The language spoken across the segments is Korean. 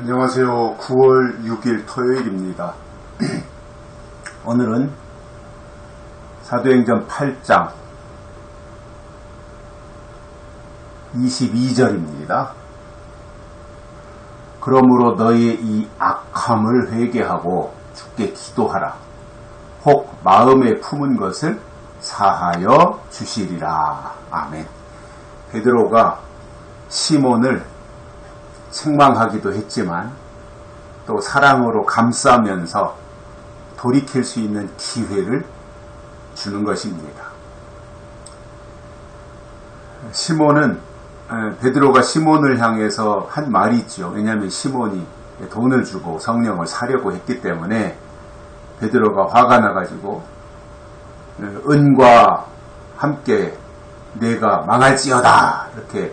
안녕하세요. 9월 6일 토요일입니다. 오늘은 사도행전 8장 22절입니다. 그러므로 너희의 이 악함을 회개하고 주께 기도하라. 혹 마음에 품은 것을 사하여 주시리라. 아멘. 베드로가 시몬을 책망하기도 했지만 또 사랑으로 감싸면서 돌이킬 수 있는 기회를 주는 것입니다. 베드로가 시몬을 향해서 한 말이 있죠. 왜냐하면 시몬이 돈을 주고 성령을 사려고 했기 때문에 베드로가 화가 나가지고 은과 함께 내가 망할지어다 이렇게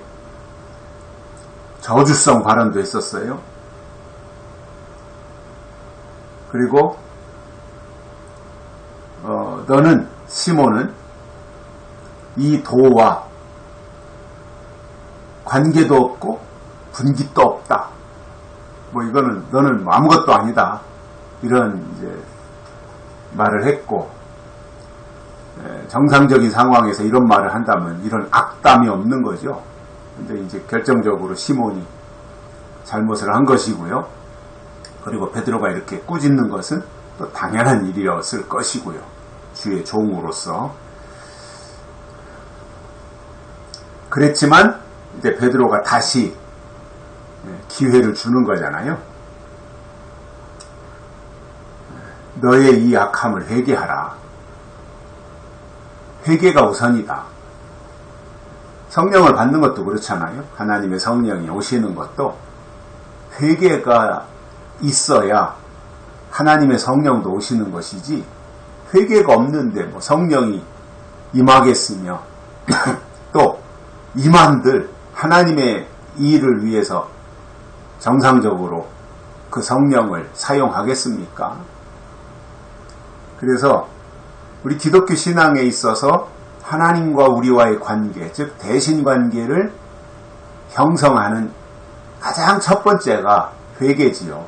저주성 발언도 했었어요. 그리고 너는 시몬은 이 도와 관계도 없고 분깃도 없다. 이거는 너는 아무것도 아니다. 이런 이제 말을 했고, 정상적인 상황에서 이런 말을 한다면 이런 악담이 없는 거죠. 근데 이제 결정적으로 시몬이 잘못을 한 것이고요. 그리고 베드로가 이렇게 꾸짖는 것은 또 당연한 일이었을 것이고요. 주의 종으로서. 그랬지만 이제 베드로가 다시 기회를 주는 거잖아요. 너의 이 악함을 회개하라. 회개가 우선이다. 성령을 받는 것도 그렇잖아요. 하나님의 성령이 오시는 것도 회개가 있어야 하나님의 성령도 오시는 것이지, 회개가 없는데 성령이 임하겠으며 또 임한들 하나님의 일을 위해서 정상적으로 그 성령을 사용하겠습니까? 그래서 우리 기독교 신앙에 있어서 하나님과 우리와의 관계, 즉 대신관계를 형성하는 가장 첫 번째가 회개지요.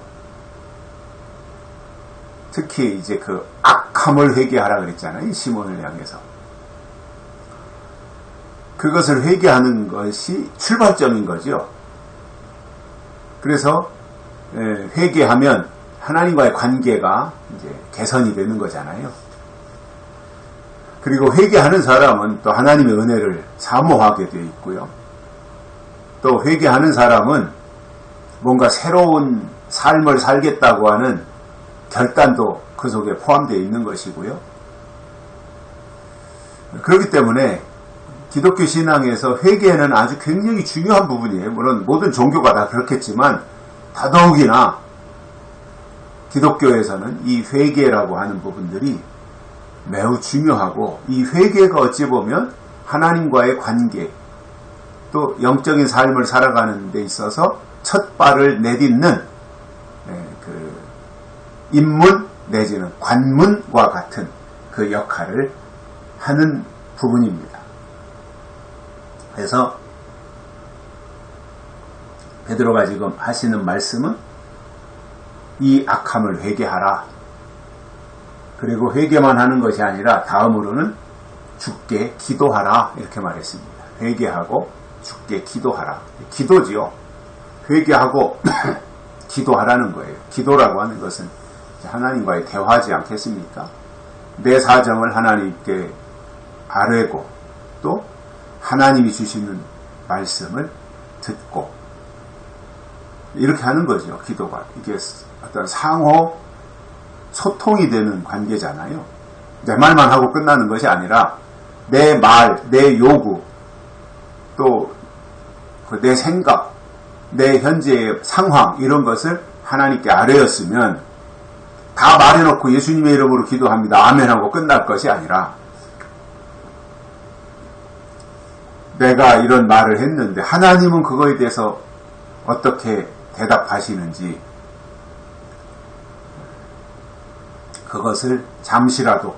특히 이제 그 악함을 회개하라 그랬잖아요. 시몬을 향해서. 그것을 회개하는 것이 출발점인 거죠. 그래서 회개하면 하나님과의 관계가 이제 개선이 되는 거잖아요. 그리고 회개하는 사람은 또 하나님의 은혜를 사모하게 되어 있고요. 또 회개하는 사람은 뭔가 새로운 삶을 살겠다고 하는 결단도 그 속에 포함되어 있는 것이고요. 그렇기 때문에 기독교 신앙에서 회개는 아주 굉장히 중요한 부분이에요. 물론 모든 종교가 다 그렇겠지만 더더욱이나 기독교에서는 이 회개라고 하는 부분들이 매우 중요하고, 이 회개가 어찌 보면 하나님과의 관계, 또 영적인 삶을 살아가는 데 있어서 첫 발을 내딛는 그 입문 내지는 관문과 같은 그 역할을 하는 부분입니다. 그래서 베드로가 지금 하시는 말씀은 이 악함을 회개하라. 그리고 회개만 하는 것이 아니라 다음으로는 주께 기도하라 이렇게 말했습니다. 회개하고 주께 기도하라. 기도지요. 회개하고 기도하라는 거예요. 기도라고 하는 것은 하나님과의 대화지 않겠습니까? 내 사정을 하나님께 아뢰고 또 하나님이 주시는 말씀을 듣고 이렇게 하는 거죠. 기도가. 이게 어떤 상호 소통이 되는 관계잖아요. 내 말만 하고 끝나는 것이 아니라 내 말, 내 요구, 또 내 생각, 내 현재의 상황 이런 것을 하나님께 아뢰었으면 다 말해놓고 예수님의 이름으로 기도합니다. 아멘 하고 끝날 것이 아니라 내가 이런 말을 했는데 하나님은 그거에 대해서 어떻게 대답하시는지 그것을 잠시라도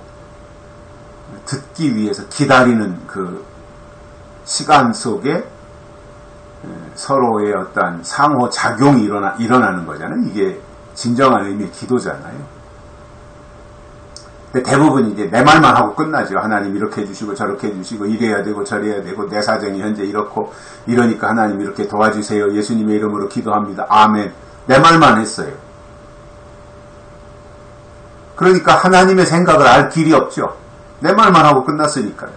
듣기 위해서 기다리는 그 시간 속에 서로의 어떤 상호작용이 일어나는 거잖아요. 이게 진정한 의미의 기도잖아요. 근데 대부분 이제 내 말만 하고 끝나죠. 하나님 이렇게 해주시고 저렇게 해주시고 이래야 되고 저래야 되고 내 사정이 현재 이렇고 이러니까 하나님 이렇게 도와주세요. 예수님의 이름으로 기도합니다. 아멘. 내 말만 했어요. 그러니까 하나님의 생각을 알 길이 없죠. 내 말만 하고 끝났으니까요.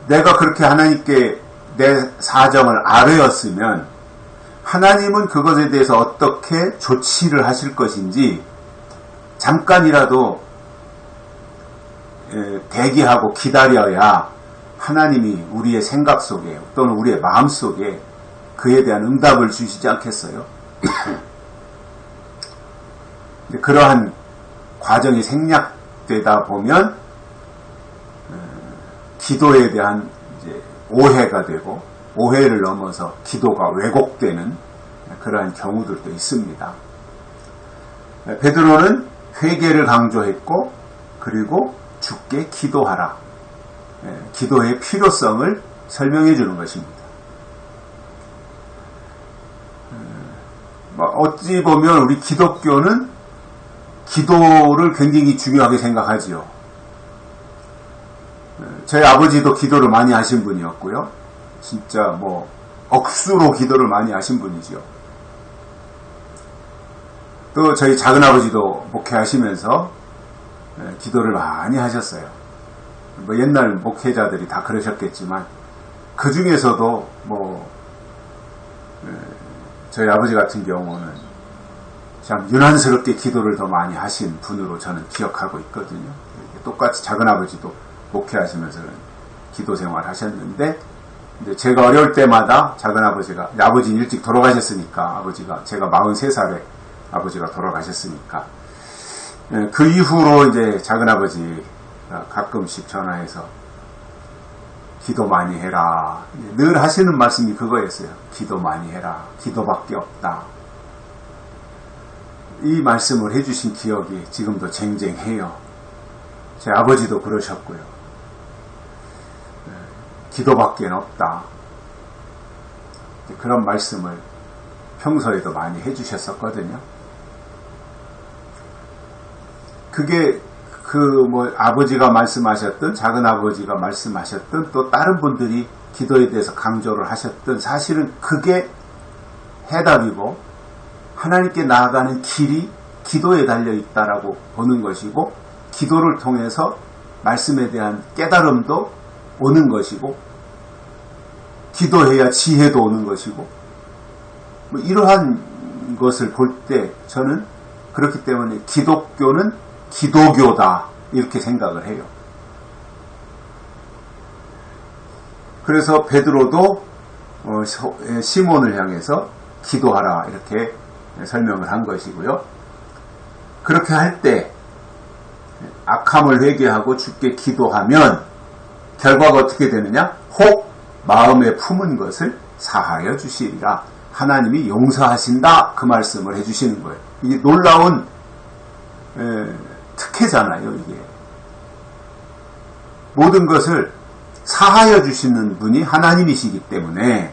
내가 그렇게 하나님께 내 사정을 아뢰었으면 하나님은 그것에 대해서 어떻게 조치를 하실 것인지 잠깐이라도 대기하고 기다려야 하나님이 우리의 생각 속에 또는 우리의 마음 속에 그에 대한 응답을 주시지 않겠어요? 그러한 과정이 생략되다 보면 기도에 대한 이제 오해가 되고 오해를 넘어서 기도가 왜곡되는 그러한 경우들도 있습니다. 베드로는 회개를 강조했고 그리고 주께 기도하라. 기도의 필요성을 설명해 주는 것입니다. 어찌 보면 우리 기독교는 기도를 굉장히 중요하게 생각하지요. 저희 아버지도 기도를 많이 하신 분이었고요. 진짜 억수로 기도를 많이 하신 분이지요. 또 저희 작은아버지도 목회하시면서 기도를 많이 하셨어요. 옛날 목회자들이 다 그러셨겠지만 그 중에서도 저희 아버지 같은 경우는 참 유난스럽게 기도를 더 많이 하신 분으로 저는 기억하고 있거든요. 똑같이 작은아버지도 목회하시면서 기도 생활 하셨는데 제가 어려울 때마다 작은아버지가 아버지는 일찍 돌아가셨으니까 제가 43살에 아버지가 돌아가셨으니까 그 이후로 이제 작은아버지가 가끔씩 전화해서 기도 많이 해라. 늘 하시는 말씀이 그거였어요. 기도 많이 해라. 기도밖에 없다. 이 말씀을 해주신 기억이 지금도 쟁쟁해요. 제 아버지도 그러셨고요. 기도밖에 없다. 그런 말씀을 평소에도 많이 해주셨었거든요. 그게 아버지가 말씀하셨던 작은아버지가 말씀하셨던 또 다른 분들이 기도에 대해서 강조를 하셨던 사실은 그게 해답이고 하나님께 나아가는 길이 기도에 달려있다라고 보는 것이고 기도를 통해서 말씀에 대한 깨달음도 오는 것이고 기도해야 지혜도 오는 것이고 이러한 것을 볼 때 저는 그렇기 때문에 기독교는 기도교다 이렇게 생각을 해요. 그래서 베드로도 시몬을 향해서 기도하라 이렇게 설명을 한 것이고요. 그렇게 할 때 악함을 회개하고 주께 기도하면 결과가 어떻게 되느냐? 혹 마음에 품은 것을 사하여 주시리라. 하나님이 용서하신다 그 말씀을 해주시는 거예요. 이게 놀라운 특혜잖아요. 이게 모든 것을 사하여 주시는 분이 하나님이시기 때문에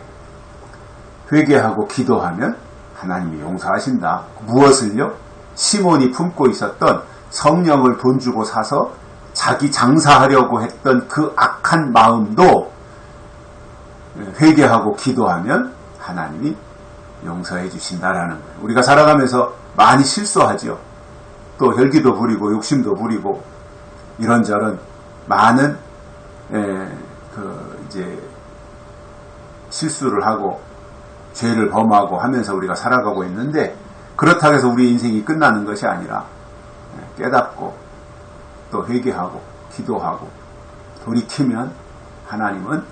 회개하고 기도하면 하나님이 용서하신다. 무엇을요? 시몬이 품고 있었던 성령을 돈 주고 사서 자기 장사하려고 했던 그 악한 마음도 회개하고 기도하면 하나님이 용서해 주신다라는 거예요. 우리가 살아가면서 많이 실수하죠. 또 혈기도 부리고 욕심도 부리고 이런저런 많은 이제 실수를 하고 죄를 범하고 하면서 우리가 살아가고 있는데 그렇다고 해서 우리 인생이 끝나는 것이 아니라 깨닫고 또 회개하고 기도하고 돌이키면 하나님은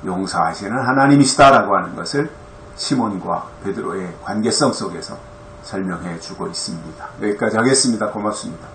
용서하시는 하나님이시다라고 하는 것을 시몬과 베드로의 관계성 속에서 설명해 주고 있습니다. 여기까지 하겠습니다. 고맙습니다.